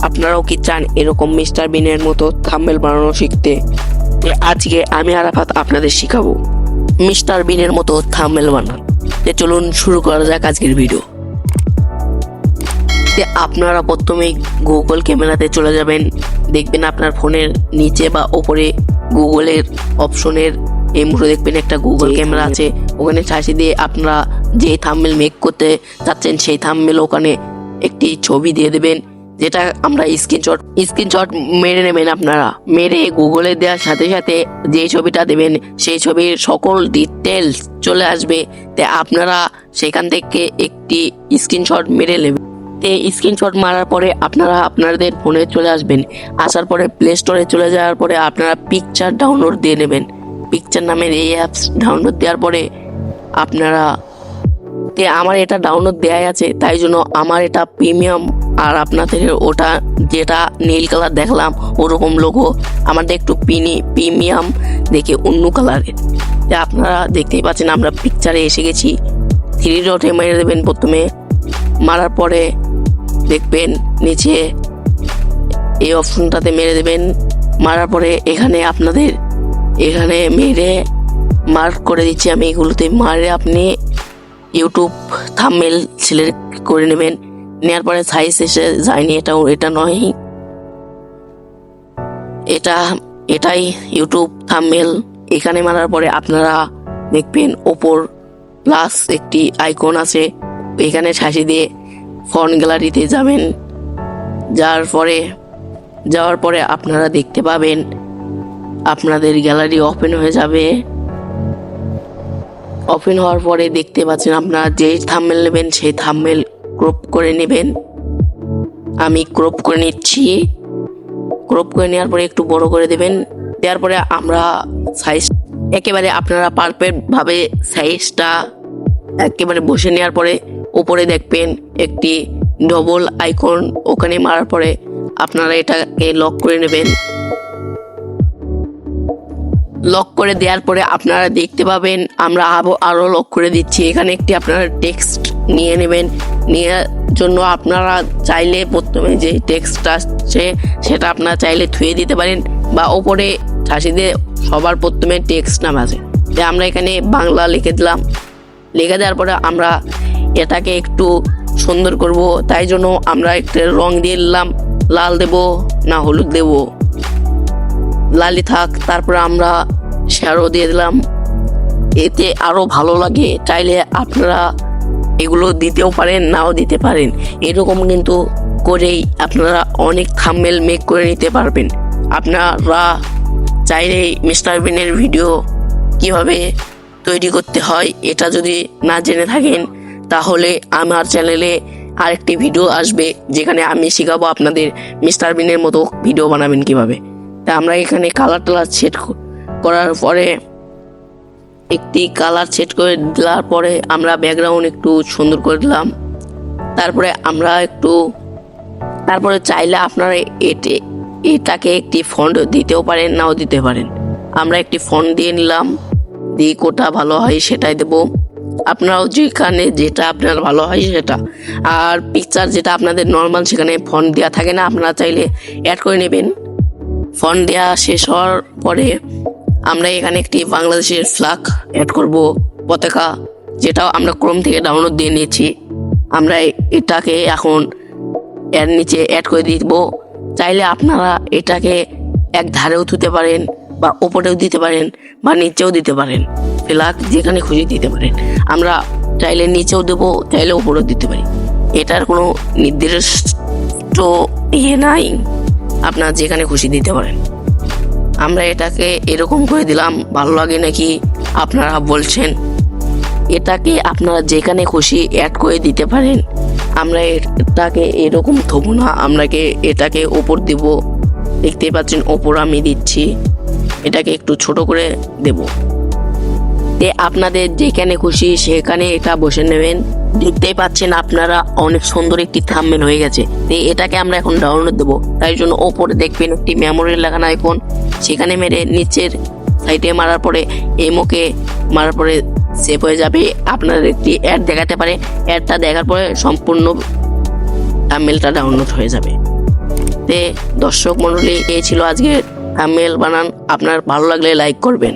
আপনারাও কি চান এরকম মিস্টার বিনের মতো থাম্বনেল বানানো শিখতে? আজকে আমি আরাফাত আপনাদের শিখাবো মিস্টার বিনের মতো থাম্বনেল বানান। চলুন শুরু করা যাক আজকের ভিডিও। আপনারা প্রথমে গুগল ক্যামেরাতে চলে যাবেন। দেখবেন আপনার ফোনের নিচে বা ওপরে গুগলের অপশনের এই মুহূর্তে দেখবেন একটা গুগল ক্যামেরা আছে। ওখানে ছাঁচি দিয়ে আপনারা যে থাম্বনেল মেক করতে চাচ্ছেন সেই থাম্বনেল ওখানে একটি ছবি দিয়ে দেবেন, যেটা আমরা স্ক্রিনশট মেরে নেবেন। আপনারা মেরে গুগলে দেওয়ার সাথে সাথে যে ছবিটা দেবেন সেই ছবির সকল ডিটেলস চলে আসবে। তাই আপনারা সেখান থেকে একটি স্ক্রিনশট মেরে নেবেন। স্ক্রিনশট মারার পরে আপনারা আপনাদের ফোনে চলে আসবেন। আসার পরে প্লে স্টোরে চলে যাওয়ার পরে আপনারা পিকচার ডাউনলোড দিয়ে নেবেন। পিকচার নামের এই অ্যাপস ডাউনলোড দেওয়ার পরে আপনারা আমার এটা ডাউনলোড দেওয়াই আছে, তাই জন্য আমার এটা প্রিমিয়াম, আর আপনাদের ওটা যেটা নীল কালার দেখলাম ওরকম লোগো, আমাদের একটু প্রিমিয়াম দেখে অন্য কালারের। আপনারা দেখতেই পাচ্ছেন আমরা পিকচারে এসে গেছি। 3 ডটে মেরে দেবেন প্রথমে। মারার পরে দেখবেন নিচে এই অপশনটাতে মেরে দেবেন। মারার পরে এখানে মেরে মার্ক করে দিচ্ছি আমি। এগুলোতে মারে আপনি ইউটিউব থাম্বনেল সিলেক্ট করে নেবেন। নেওয়ার পরে সাইজ এসে যায়নি, এটা নয়, এটাই ইউটিউব থাম্বনেল। এখানে মারার পরে আপনারা দেখবেন ওপর প্লাস একটি আইকন আছে, এখানে ছাঁচি দিয়ে ফন্ট গ্যালারিতে যাবেন। যাওয়ার পরে আপনারা দেখতে পাবেন আপনাদের গ্যালারি ওপেন হয়ে যাবে। ওপেন হওয়ার পরে দেখতে পাচ্ছেন আপনারা যে থাম্বনেল নেবেন সেই থাম্বনেল ক্রপ করে নেবেন। আমি ক্রপ করে নিচ্ছি। ক্রপ করে নেওয়ার পরে একটু বড় করে দেবেন। দেওয়ার পরে আমরা সাইজ একেবারে আপনারা পারফেক্ট ভাবে সাইজটা একেবারে বসে নেওয়ার পরে উপরে দেখবেন একটি ডবল আইকন, ওখানে মারার পরে আপনারা এটাকে লক করে নেবেন। লক করে দেওয়ার পরে আপনারা দেখতে পাবেন আমরা আরো লক করে দিচ্ছি। এখানে একটি আপনারা টেক্সট নিয়ে নেবেন। নেওয়ার জন্য আপনারা চাইলে প্রথমে যে টেক্সটটা আসছে সেটা আপনারা চাইলে থুয়ে দিতে পারেন, বা ওপরে ছাঁচি দিয়ে সবার প্রথমে টেক্সট নাম আছে, তাই আমরা এখানে বাংলা লিখে দিলাম। লিখে দেওয়ার পরে আমরা এটাকে একটু সুন্দর করব, তাই জন্য আমরা একটা রং দিয়ে দিলাম। লাল দেব না হলুদ দেব, লালই থাক। তারপরে আমরা শ্যাডো দিয়ে দিলাম, এতে আরো ভালো লাগে। চাইলে আপনারা এগুলো দিতেও পারেন, নাও দিতে পারেন। এরকম কিন্তু করেই আপনারা অনেক থাম্বনেল মেক করে নিতে পারবেন। আপনারা চাইলে মিস্টার বিনের ভিডিও কিভাবে তৈরি করতে হয় এটা যদি না জেনে থাকেন, তাহলে আমার চ্যানেলে আরেকটি ভিডিও আসবে যেখানে আমি শেখাবো আপনাদের মিস্টার বিনের মতো ভিডিও বানাবেন কিভাবে। তা আমরা এখানে কালার সেট করার পরে একটি কালার সেট করে দেওয়ার পরে আমরা ব্যাকগ্রাউন্ড একটু সুন্দর করে দিলাম। তারপরে চাইলে আপনারা এটাকে একটি ফন্ট দিতেও পারেন, নাও দিতে পারেন। আমরা একটি ফন্ট দিয়ে নিলাম, দিয়ে কোটা ভালো হয় সেটাই দেব। আপনারাও যেখানে যেটা আপনার ভালো হয় সেটা। আর পিকচার যেটা আপনাদের নর্মাল সেখানে ফন্ট দেওয়া থাকে না, আপনারা চাইলে অ্যাড করে নেবেন। ফন্ট দেওয়া শেষ হওয়ার পরে আমরা এখানে একটি বাংলাদেশের ফ্ল্যাগ অ্যাড করব, পতাকা, যেটাও আমরা ক্রোম থেকে ডাউনলোড দিয়ে নিয়েছি। আমরা এটাকে এখন এর নিচে অ্যাড করে দিব। চাইলে আপনারা এটাকে এক ধারেও দিতে পারেন, বা ওপরেও দিতে পারেন, বা নিচেও দিতে পারেন। ফ্ল্যাগ যেখানে খুশি দিতে পারেন। আমরা চাইলে নিচেও দেবো, চাইলে ওপরেও দিতে পারি। এটার কোনো নির্দিষ্ট নাই, আপনারা যেখানে খুশি দিতে পারেন। আমরা এটাকে এরকম করে দিলাম। ভালো লাগে নাকি আপনারা বলছেন? এটাকে আপনারা যেখানে খুশি অ্যাড করে দিতে পারেন। আমরা এটাকে এরকম থবো না, এটাকে ওপর দেব। দেখতেই পাচ্ছেন ওপর আমি দিচ্ছি। এটাকে একটু ছোট করে দেব। আপনাদের যেখানে খুশি সেখানে এটা বসে নেবেন। দেখতেই পাচ্ছেন আপনারা অনেক সুন্দর একটি থাম্বনেল হয়ে গেছে। এটাকে আমরা এখন ডাউনলোড দেবো, তাই জন্য ওপরে দেখবেন একটি মেমোরি লাগানো আইকন, সেখানে মেরে নিচের সাইডে মারার পরে এমওকে মারার পরে সেভ হয়ে যাবে। আপনার একটি অ্যাড দেখাতে পারে, অ্যাডটা দেখার পরে সম্পূর্ণ থাম্বনেলটা ডাউনলোড হয়ে যাবে। দর্শক মণ্ডলী, এই ছিল আজকে থাম্বনেল বানান। আপনার ভালো লাগলে লাইক করবেন।